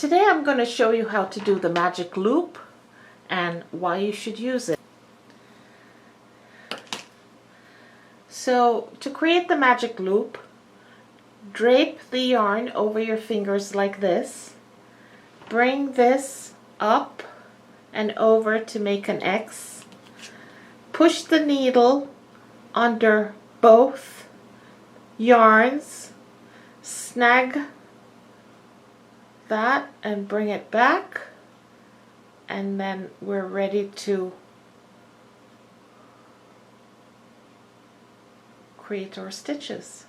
Today I'm going to show you how to do the magic loop and why you should use it. So to create the magic loop, drape the yarn over your fingers like this. Bring this up and over to make an X. Push the needle under both yarns. Snag that and bring it back, and then we're ready to create our stitches.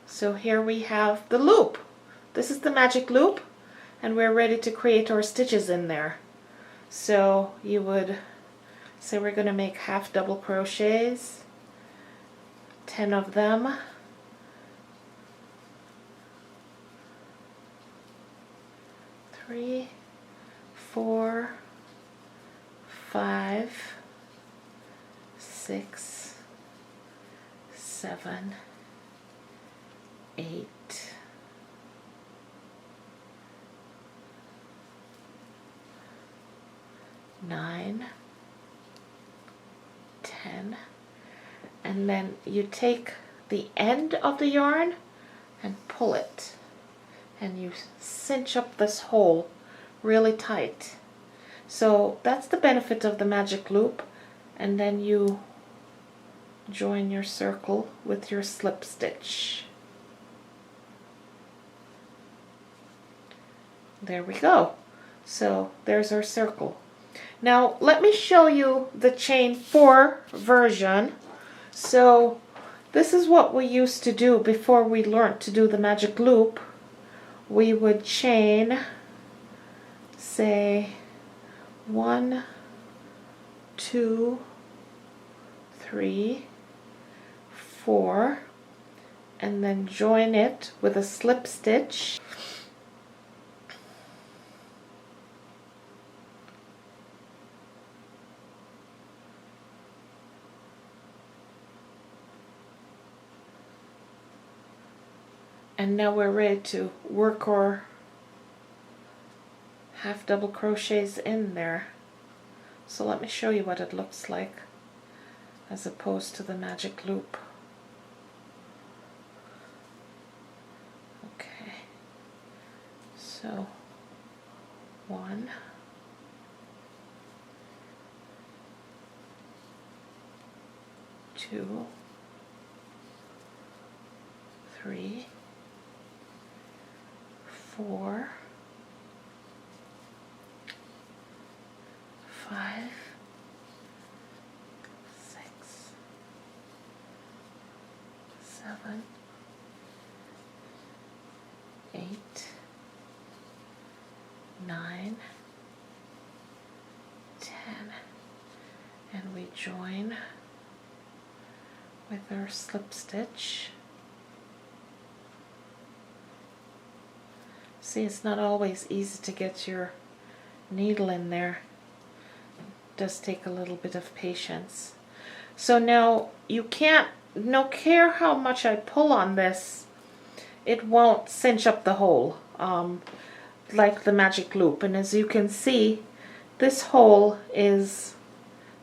So here we have the loop. This is the magic loop, and we're ready to create our stitches in there. So you would say we're going to make half double crochets, 10 of them. 3, 4, 5, 6, 7, 8, 9, 10, and then you take the end of the yarn and pull it, and you cinch up this hole really tight. So that's the benefit of the magic loop, and then you join your circle with your slip stitch. There we go. So there's our circle. Now let me show you the chain 4 version. So this is what we used to do before we learned to do the magic loop. We would chain, say, 1, 2, 3, 4, and then join it with a slip stitch. And now we're ready to work our half double crochets in there. So let me show you what it looks like as opposed to the magic loop. Okay, so 1, 2, 3, 4, 5, 6, 7, 8, 9, 10, and we join with our slip stitch. See, it's not always easy to get your needle in there. It does take a little bit of patience. So now you can't, no care how much I pull on this, it won't cinch up the hole like the magic loop. And as you can see, this hole is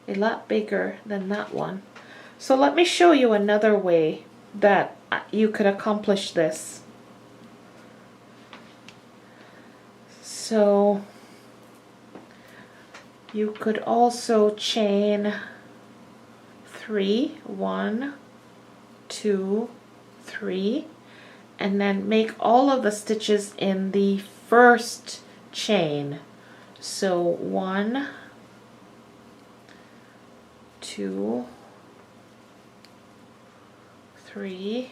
a lot bigger than that one. So let me show you another way that you could accomplish this. So you could also chain 3, 1, 2, 3, and then make all of the stitches in the first chain. So 1, 2, 3,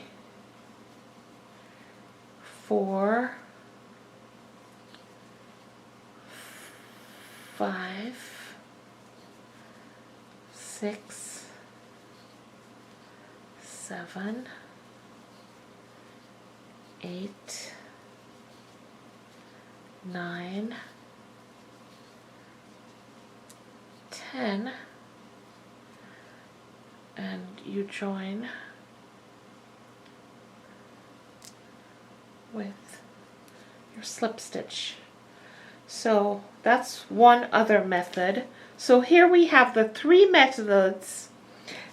4, 5, 6, 7, 8, 9, 10, and you join with your slip stitch. So that's one other method. So here we have the 3 methods,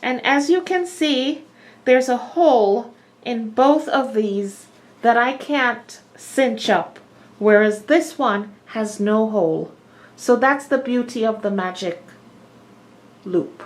and as you can see, there's a hole in both of these that I can't cinch up, whereas this one has no hole. So that's the beauty of the magic loop.